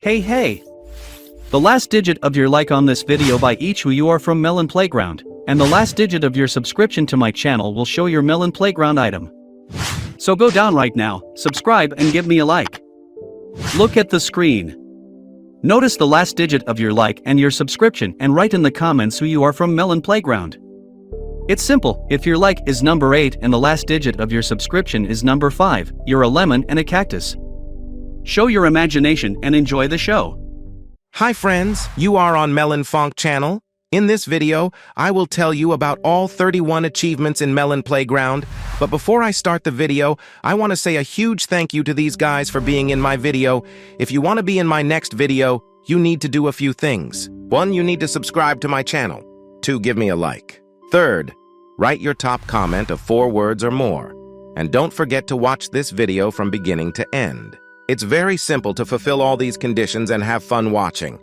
Hey! The last digit of your like on this video by each who you are from Melon Playground, and the last digit of your subscription to my channel will show your Melon Playground item. So go down right now, subscribe and give me a like. Look at the screen. Notice the last digit of your like and your subscription and write in the comments who you are from Melon Playground. It's simple, if your like is number 8 and the last digit of your subscription is number 5, you're a lemon and a cactus. Show your imagination and enjoy the show. Hi friends, you are on Melonfonk channel. In this video, I will tell you about all 31 achievements in Melon Playground. But before I start the video, I want to say a huge thank you to these guys for being in my video. If you want to be in my next video, you need to do a few things. 1, you need to subscribe to my channel. 2, give me a like. 3rd, write your top comment of 4 words or more. And don't forget to watch this video from beginning to end. It's very simple to fulfill all these conditions and have fun watching.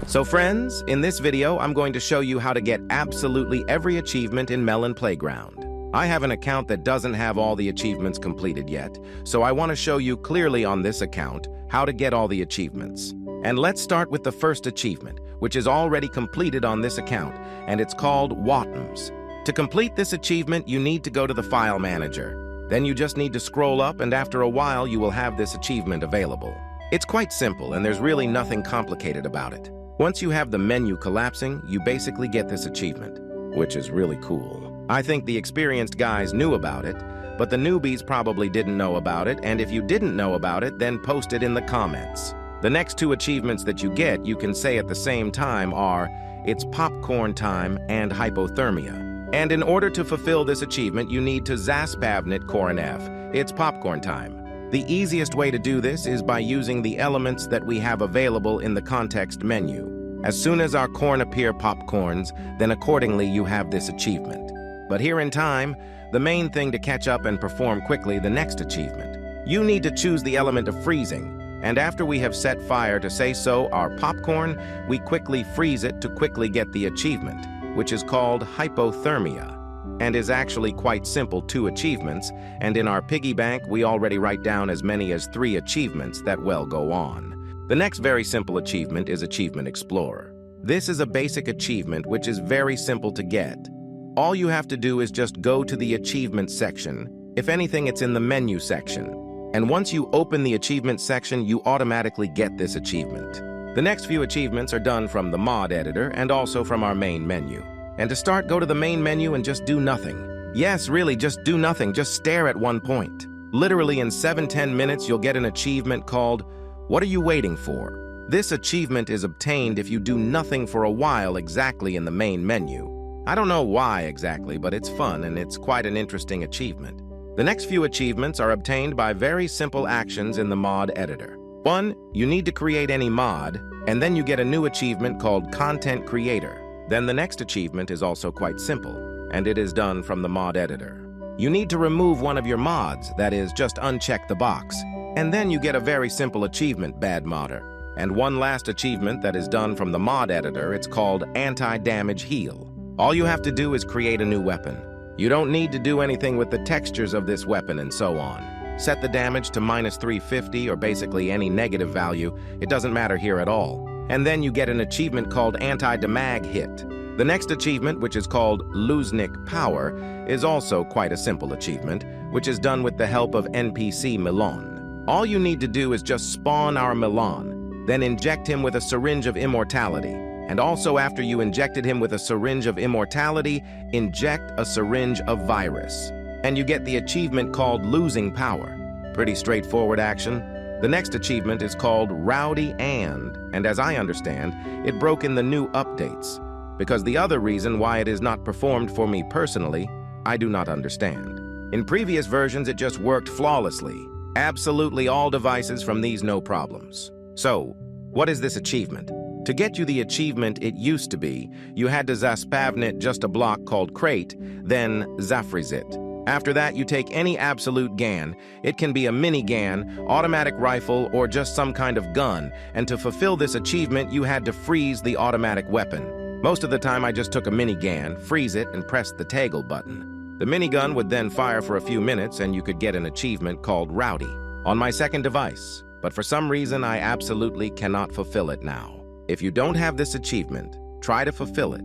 So friends, in this video, I'm going to show you how to get absolutely every achievement in Melon Playground. I have an account that doesn't have all the achievements completed yet, so I want to show you clearly on this account how to get all the achievements. And let's start with the first achievement, which is already completed on this account, and it's called Wattoms. To complete this achievement, you need to go to the File Manager. Then you just need to scroll up, and after a while you will have this achievement available. It's quite simple, and there's really nothing complicated about it. Once you have the menu collapsing, you basically get this achievement, which is really cool. I think the experienced guys knew about it, but the newbies probably didn't know about it, and if you didn't know about it, then post it in the comments. The next 2 achievements that you get, you can say at the same time are, it's popcorn time and hypothermia. And in order to fulfill this achievement, you need to zaspavnit Korenev. It's popcorn time. The easiest way to do this is by using the elements that we have available in the context menu. As soon as our corn appear popcorns, then accordingly you have this achievement. But here in time, the main thing to catch up and perform quickly the next achievement. You need to choose the element of freezing, and after we have set fire to say so our popcorn, we quickly freeze it to quickly get the achievement, which is called hypothermia, and is actually quite simple 2 achievements, and in our piggy bank we already write down as many as 3 achievements that well go on. The next very simple achievement is Achievement Explorer. This is a basic achievement which is very simple to get. All you have to do is just go to the achievement section. If anything, it's in the menu section. And once you open the achievement section, you automatically get this achievement. The next few achievements are done from the mod editor and also from our main menu. And to start, go to the main menu and just do nothing. Yes, really, just do nothing. Just stare at one point. Literally in 7-10 minutes, you'll get an achievement called, What Are You Waiting For? This achievement is obtained if you do nothing for a while exactly in the main menu. I don't know why exactly, but it's fun and it's quite an interesting achievement. The next few achievements are obtained by very simple actions in the mod editor. 1, you need to create any mod, and then you get a new achievement called Content Creator. Then the next achievement is also quite simple, and it is done from the mod editor. You need to remove one of your mods, that is, just uncheck the box, and then you get a very simple achievement, Bad Modder. And one last achievement that is done from the mod editor, it's called Anti-Damage Heal. All you have to do is create a new weapon. You don't need to do anything with the textures of this weapon and so on. Set the damage to -350 or basically any negative value. It doesn't matter here at all. And then you get an achievement called Anti-Damag Hit. The next achievement, which is called Luznik Power, is also quite a simple achievement, which is done with the help of NPC Melon. All you need to do is just spawn our Melon, then inject him with a syringe of immortality. And also after you injected him with a syringe of immortality, inject a syringe of virus. And you get the achievement called Losing Power. Pretty straightforward action. The next achievement is called Rowdy and as I understand, it broke in the new updates. Because the other reason why it is not performed for me personally, I do not understand. In previous versions, it just worked flawlessly. Absolutely all devices from these no problems. So, what is this achievement? To get you the achievement it used to be, you had to zaspavnit just a block called Crate, then zafrizit. After that, you take any absolute GAN. It can be a mini GAN, automatic rifle, or just some kind of gun, and to fulfill this achievement, you had to freeze the automatic weapon. Most of the time, I just took a mini GAN, freeze it, and pressed the toggle button. The minigun would then fire for a few minutes, and you could get an achievement called Rowdy. On my second device, but for some reason I absolutely cannot fulfill it now. If you don't have this achievement, try to fulfill it.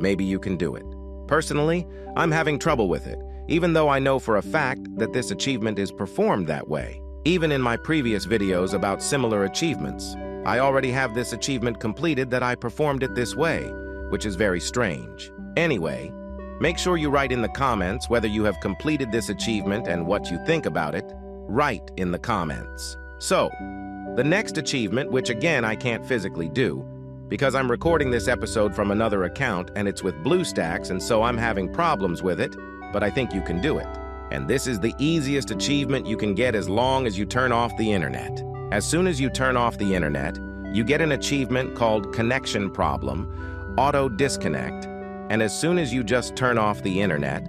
Maybe you can do it. Personally, I'm having trouble with it, even though I know for a fact that this achievement is performed that way. Even in my previous videos about similar achievements, I already have this achievement completed that I performed it this way, which is very strange. Anyway, make sure you write in the comments whether you have completed this achievement and what you think about it. Write in the comments. So, the next achievement, which again I can't physically do, because I'm recording this episode from another account and it's with BlueStacks, and so I'm having problems with it, but I think you can do it. And this is the easiest achievement you can get as long as you turn off the internet. As soon as you turn off the internet, you get an achievement called Connection Problem, Auto Disconnect, and as soon as you just turn off the internet,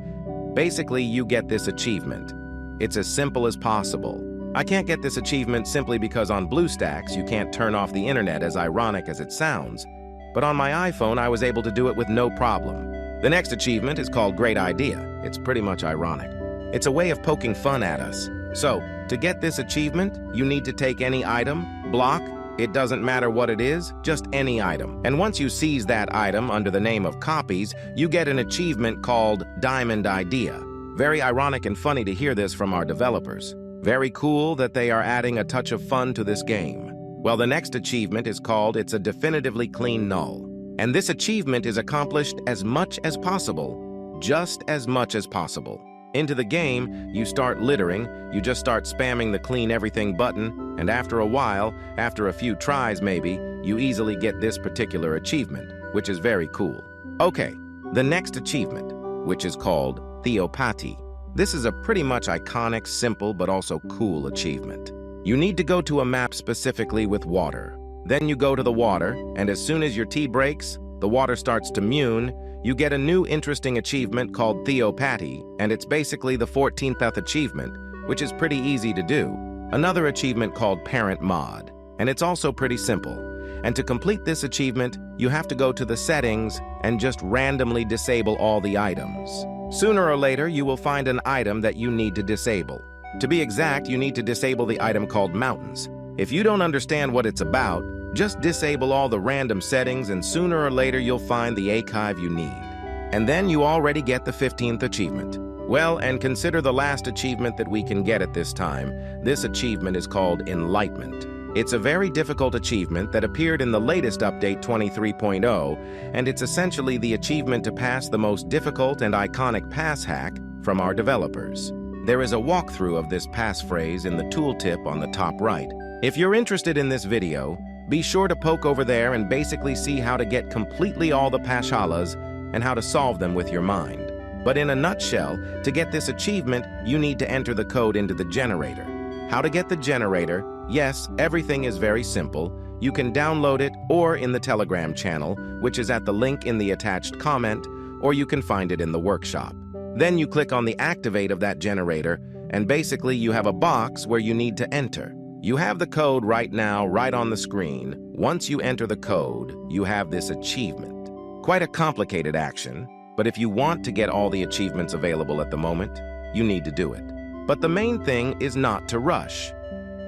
basically you get this achievement. It's as simple as possible. I can't get this achievement simply because on BlueStacks you can't turn off the internet, as ironic as it sounds, but on my iPhone I was able to do it with no problem. The next achievement is called Great Idea. It's pretty much ironic. It's a way of poking fun at us. So, to get this achievement, you need to take any item, block, it doesn't matter what it is, just any item. And once you seize that item under the name of copies, you get an achievement called Diamond Idea. Very ironic and funny to hear this from our developers. Very cool that they are adding a touch of fun to this game. Well, the next achievement is called It's a Definitively Clean Null. And this achievement is accomplished as much as possible, just as much as possible. Into the game, you start littering, you just start spamming the clean everything button, and after a while, after a few tries maybe, you easily get this particular achievement, which is very cool. Okay, the next achievement, which is called Theopathy. This is a pretty much iconic, simple, but also cool achievement. You need to go to a map specifically with water. Then you go to the water, and as soon as your tea breaks, the water starts to mune, you get a new interesting achievement called Theopathy, and it's basically the 14th achievement, which is pretty easy to do. Another achievement called Parent Mod, and it's also pretty simple. And to complete this achievement, you have to go to the settings and just randomly disable all the items. Sooner or later, you will find an item that you need to disable. To be exact, you need to disable the item called Mountains. If you don't understand what it's about, just disable all the random settings and sooner or later you'll find the archive you need. And then you already get the 15th achievement. Well, and consider the last achievement that we can get at this time. This achievement is called Enlightenment. It's a very difficult achievement that appeared in the latest update 23.0, and it's essentially the achievement to pass the most difficult and iconic pass hack from our developers. There is a walkthrough of this passphrase in the tooltip on the top right. If you're interested in this video, be sure to poke over there and basically see how to get completely all the pashalas and how to solve them with your mind. But in a nutshell, to get this achievement, you need to enter the code into the generator. How to get the generator? Yes, everything is very simple. You can download it or in the Telegram channel, which is at the link in the attached comment, or you can find it in the workshop. Then you click on the activate of that generator, and basically you have a box where you need to enter. You have the code right now, right on the screen. Once you enter the code, you have this achievement. Quite a complicated action, but if you want to get all the achievements available at the moment, you need to do it. But the main thing is not to rush.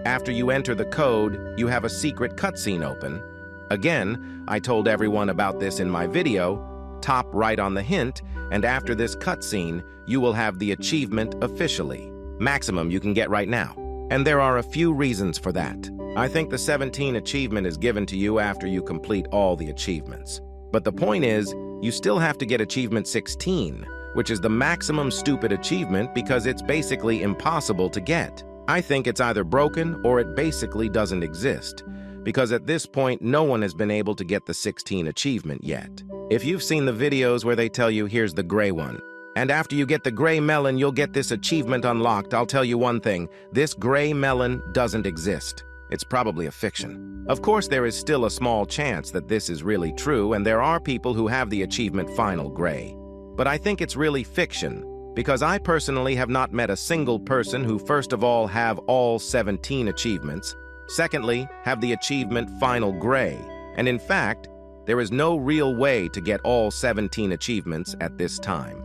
After you enter the code, you have a secret cutscene open. Again, I told everyone about this in my video, top right on the hint, and after this cutscene, you will have the achievement officially. Maximum you can get right now. And there are a few reasons for that. I think the 17 achievement is given to you after you complete all the achievements. But the point is, you still have to get achievement 16, which is the maximum stupid achievement because it's basically impossible to get. I think it's either broken or it basically doesn't exist, because at this point no one has been able to get the 16 achievement yet. If you've seen the videos where they tell you here's the gray one, and after you get the gray melon you'll get this achievement unlocked, I'll tell you one thing, this gray melon doesn't exist. It's probably a fiction. Of course there is still a small chance that this is really true, and there are people who have the achievement final gray. But I think it's really fiction, because I personally have not met a single person who first of all have all 17 achievements, secondly, have the achievement final gray, and in fact, there is no real way to get all 17 achievements at this time.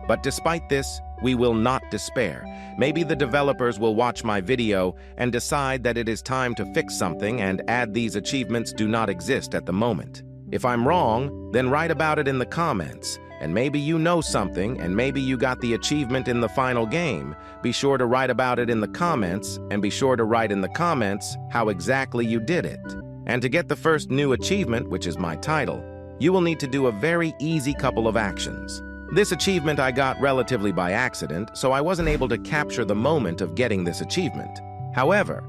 But despite this, we will not despair. Maybe the developers will watch my video and decide that it is time to fix something and add these achievements do not exist at the moment. If I'm wrong, then write about it in the comments. And maybe you know something, and maybe you got the achievement in the final game. Be sure to write about it in the comments, and be sure to write in the comments how exactly you did it. And to get the first new achievement, which is my title, you will need to do a very easy couple of actions. This achievement I got relatively by accident, so I wasn't able to capture the moment of getting this achievement. However,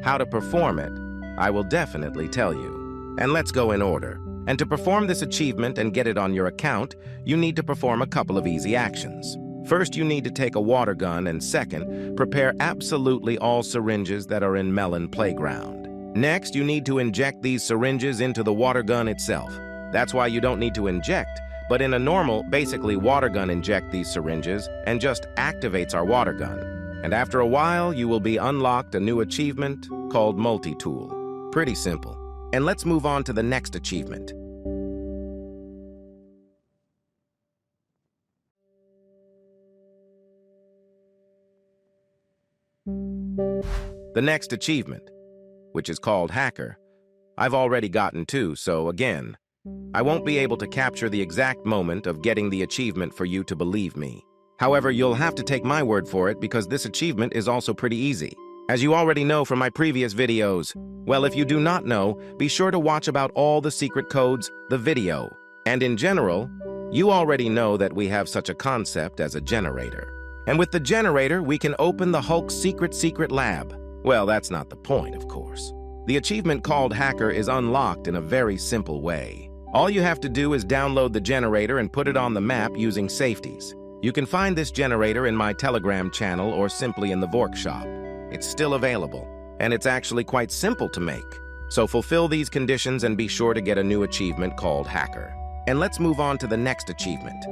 how to perform it, I will definitely tell you. And let's go in order. And to perform this achievement and get it on your account, you need to perform a couple of easy actions. First, you need to take a water gun, and second, prepare absolutely all syringes that are in Melon Playground. Next, you need to inject these syringes into the water gun itself. That's why you don't need to inject, but in a normal, basically water gun, inject these syringes and just activates our water gun. And after a while, you will be unlocked a new achievement called Multitool. Pretty simple. And let's move on to the next achievement. The next achievement, which is called Hacker, I've already gotten to, so again, I won't be able to capture the exact moment of getting the achievement for you to believe me. However, you'll have to take my word for it because this achievement is also pretty easy. As you already know from my previous videos, well, if you do not know, be sure to watch about all the secret codes, the video. And in general, you already know that we have such a concept as a generator. And with the generator, we can open the Hulk's secret lab. Well, that's not the point, of course. The achievement called Hacker is unlocked in a very simple way. All you have to do is download the generator and put it on the map using safeties. You can find this generator in my Telegram channel or simply in the Vork shop. It's still available, and it's actually quite simple to make. So fulfill these conditions and be sure to get a new achievement called Hacker. And let's move on to the next achievement.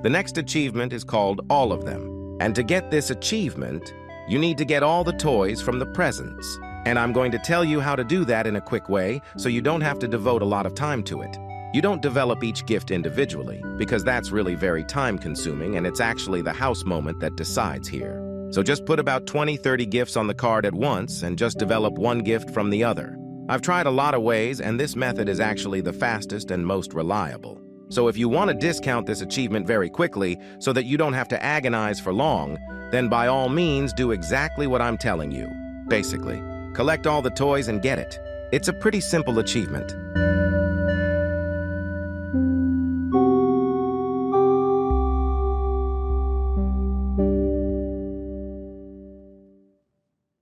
The next achievement is called All of Them. And to get this achievement, you need to get all the toys from the presents. And I'm going to tell you how to do that in a quick way, so you don't have to devote a lot of time to it. You don't develop each gift individually, because that's really very time-consuming, and it's actually the house moment that decides here. So just put about 20-30 gifts on the card at once, and just develop one gift from the other. I've tried a lot of ways, and this method is actually the fastest and most reliable. So if you want to discount this achievement very quickly, so that you don't have to agonize for long, then by all means do exactly what I'm telling you. Basically, collect all the toys and get it. It's a pretty simple achievement.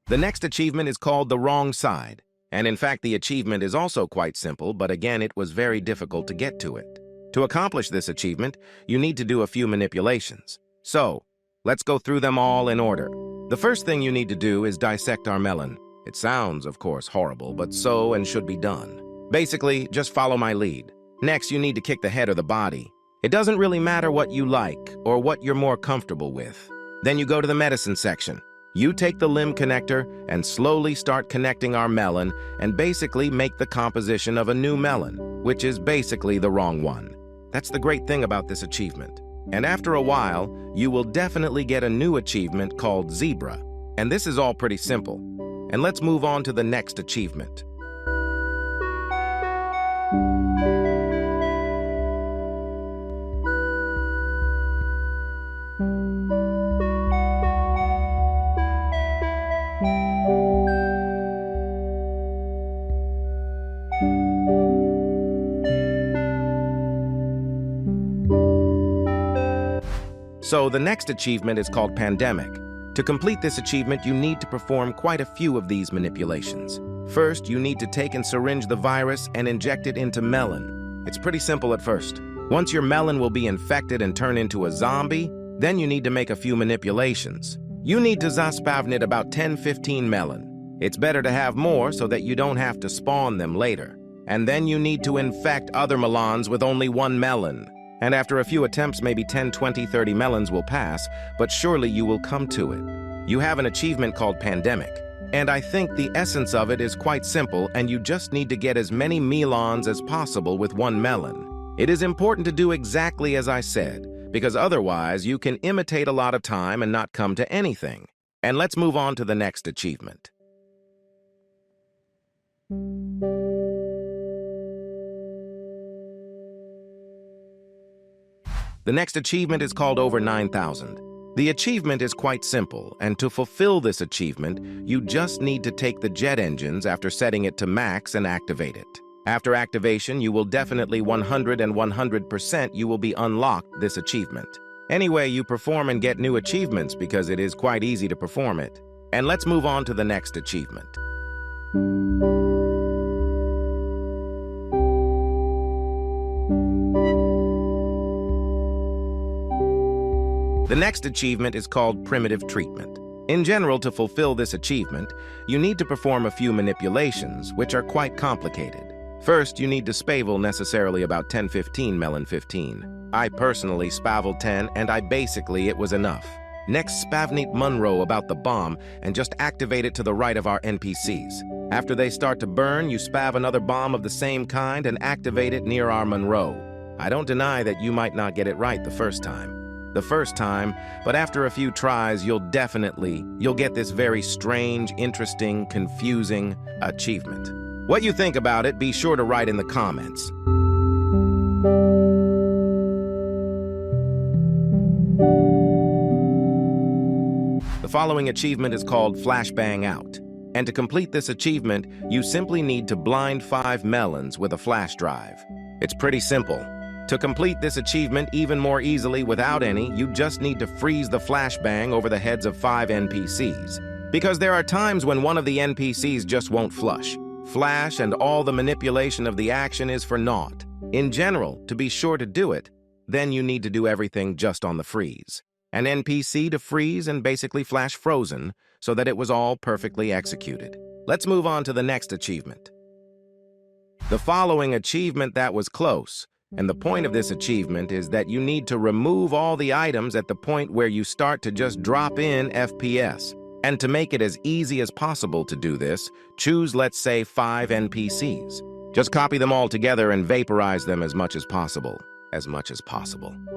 The next achievement is called The Wrong Side. And in fact, the achievement is also quite simple, but again, it was very difficult to get to it. To accomplish this achievement, you need to do a few manipulations. So, let's go through them all in order. The first thing you need to do is dissect our melon. It sounds, of course, horrible, but so and should be done. Basically, just follow my lead. Next, you need to kick the head or the body. It doesn't really matter what you like or what you're more comfortable with. Then you go to the medicine section. You take the limb connector and slowly start connecting our melon and basically make the composition of a new melon, which is basically the wrong one. That's the great thing about this achievement. And after a while, you will definitely get a new achievement called Zebra. And this is all pretty simple. And let's move on to the next achievement. So the next achievement is called Pandemic. To complete this achievement, you need to perform quite a few of these manipulations. First, you need to take and syringe the virus and inject it into melon. It's pretty simple at first. Once your melon will be infected and turn into a zombie, then you need to make a few manipulations. You need to zaspavnit about 10-15 melon. It's better to have more so that you don't have to spawn them later. And then you need to infect other melons with only one melon. And after a few attempts, maybe 10, 20, 30 melons will pass, but surely you will come to it. You have an achievement called Pandemic. And I think the essence of it is quite simple, and you just need to get as many melons as possible with one melon. It is important to do exactly as I said, because otherwise you can imitate a lot of time and not come to anything. And let's move on to the next achievement. The next achievement is called Over 9,000. The achievement is quite simple, and to fulfill this achievement, you just need to take the jet engines after setting it to max and activate it. After activation, you will definitely 100% you will be unlocked this achievement. Anyway, you perform and get new achievements because it is quite easy to perform it. And let's move on to the next achievement. The next achievement is called Primitive Treatment. In general, to fulfill this achievement, you need to perform a few manipulations, which are quite complicated. First, you need to spavel necessarily about 10-15 Melon 15. I personally spavel 10, and it was enough. Next, spavnate Munro about the bomb and just activate it to the right of our NPCs. After they start to burn, you spav another bomb of the same kind and activate it near our Munro. I don't deny that you might not get it right the first time, but after a few tries, you'll get this very strange, interesting, confusing achievement. What you think about it, be sure to write in the comments. The following achievement is called Flashbang Out. And to complete this achievement, you simply need to blind 5 melons with a flash drive. It's pretty simple. To complete this achievement even more easily without any, you just need to freeze the flashbang over the heads of 5 NPCs. Because there are times when one of the NPCs just won't flash, and all the manipulation of the action is for naught. In general, to be sure to do it, then you need to do everything just on the freeze. An NPC to freeze and basically flash frozen, so that it was all perfectly executed. Let's move on to the next achievement. The following achievement that was close. And the point of this achievement is that you need to remove all the items at the point where you start to just drop in FPS. And to make it as easy as possible to do this, choose, let's say, 5 NPCs. Just copy them all together and vaporize them as much as possible.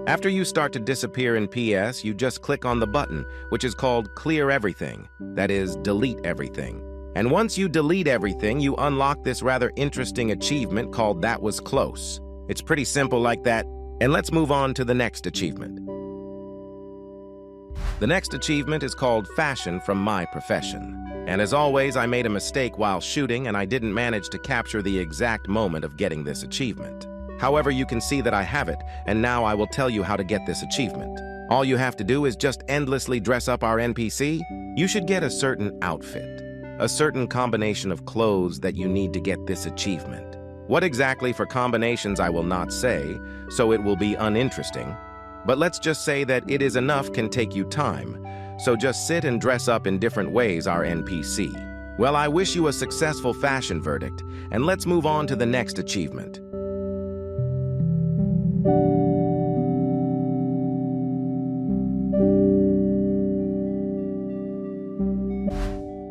After you start to disappear in PS, you just click on the button, which is called Clear Everything. That is, delete everything. And once you delete everything, you unlock this rather interesting achievement called That Was Close. It's pretty simple like that, and let's move on to the next achievement. The next achievement is called Fashion from My Profession. And as always, I made a mistake while shooting, and I didn't manage to capture the exact moment of getting this achievement. However, you can see that I have it, and now I will tell you how to get this achievement. All you have to do is just endlessly dress up our NPC. You should get a certain outfit, a certain combination of clothes that you need to get this achievement. What exactly for combinations I will not say, so it will be uninteresting. But let's just say that it is enough can take you time. So just sit and dress up in different ways our NPC. Well, I wish you a successful fashion verdict, and let's move on to the next achievement.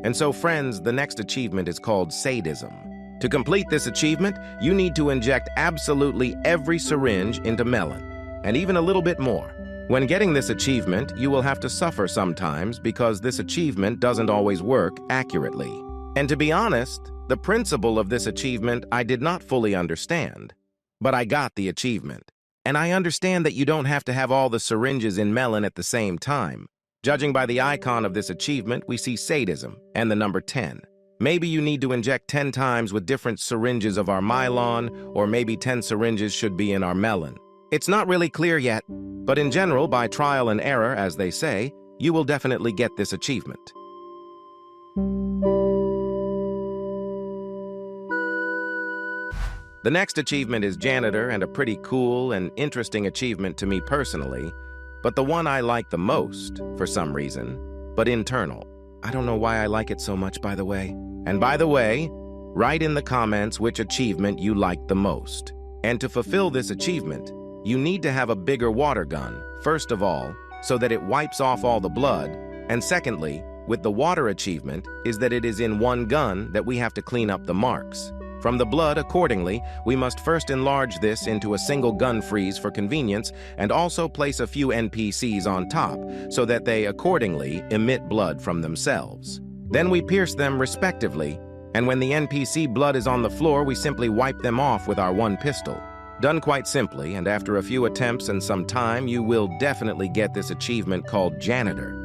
And so friends, the next achievement is called Sadism. To complete this achievement, you need to inject absolutely every syringe into Melon, and even a little bit more. When getting this achievement, you will have to suffer sometimes because this achievement doesn't always work accurately. And to be honest, the principle of this achievement I did not fully understand. But I got the achievement. And I understand that you don't have to have all the syringes in Melon at the same time. Judging by the icon of this achievement, we see Sadism and the number 10. Maybe you need to inject 10 times with different syringes of our Melon, or maybe 10 syringes should be in our Melon. It's not really clear yet, but in general, by trial and error, as they say, you will definitely get this achievement. The next achievement is Janitor, and a pretty cool and interesting achievement to me personally, but the one I like the most, for some reason, but internal. I don't know why I like it so much, by the way. And by the way, write in the comments which achievement you like the most. And to fulfill this achievement, you need to have a bigger water gun, first of all, so that it wipes off all the blood, and secondly, with the water achievement is that it is in one gun that we have to clean up the marks. From the blood, accordingly, we must first enlarge this into a single gun freeze for convenience and also place a few NPCs on top so that they accordingly emit blood from themselves. Then we pierce them respectively, and when the NPC blood is on the floor, we simply wipe them off with our one pistol. Done quite simply, and after a few attempts and some time, you will definitely get this achievement called Janitor.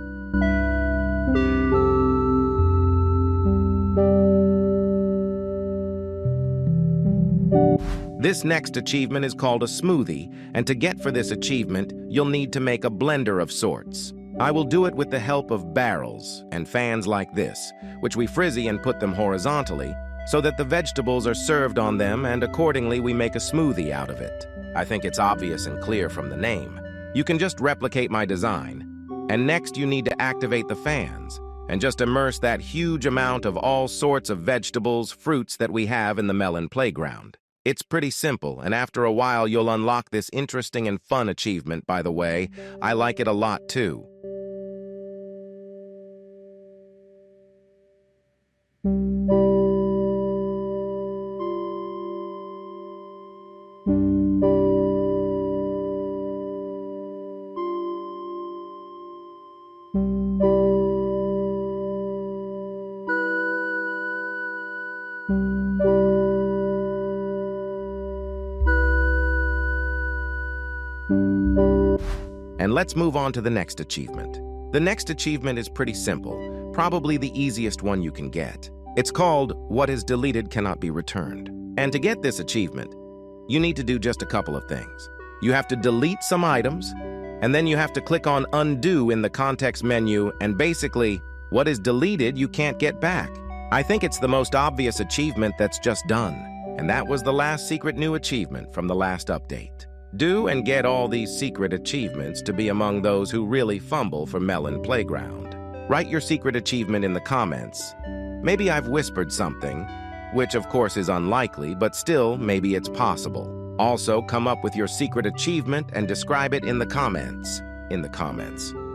This next achievement is called a Smoothie, and to get for this achievement, you'll need to make a blender of sorts. I will do it with the help of barrels and fans like this, which we frizzy and put them horizontally, so that the vegetables are served on them and accordingly we make a smoothie out of it. I think it's obvious and clear from the name. You can just replicate my design. And next you need to activate the fans and just immerse that huge amount of all sorts of vegetables, fruits that we have in the Melon playground. It's pretty simple, and after a while you'll unlock this interesting and fun achievement, by the way. I like it a lot too. And let's move on to the next achievement. The next achievement is pretty simple, probably the easiest one you can get. It's called What is Deleted Cannot Be Returned. And to get this achievement, you need to do just a couple of things. You have to delete some items, and then you have to click on Undo in the context menu, and basically, what is deleted you can't get back. I think it's the most obvious achievement that's just done, and that was the last secret new achievement from the last update. Do and get all these secret achievements to be among those who really fumble for Melon Playground. Write your secret achievement in the comments. Maybe I've whispered something, which of course is unlikely, but still maybe it's possible. Also, come up with your secret achievement and describe it in the comments.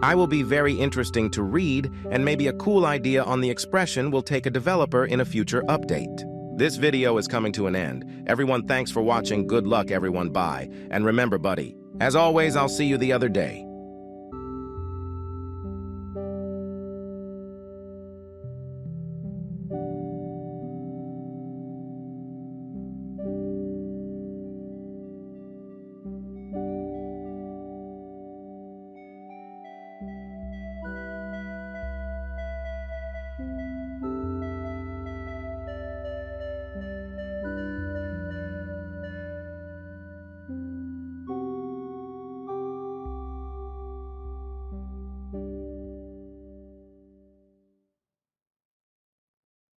I will be very interesting to read, and maybe a cool idea on the expression will take a developer in a future update. This video is coming to an end. Everyone, thanks for watching. Good luck, everyone. Bye. And remember, buddy, as always, I'll see you the other day.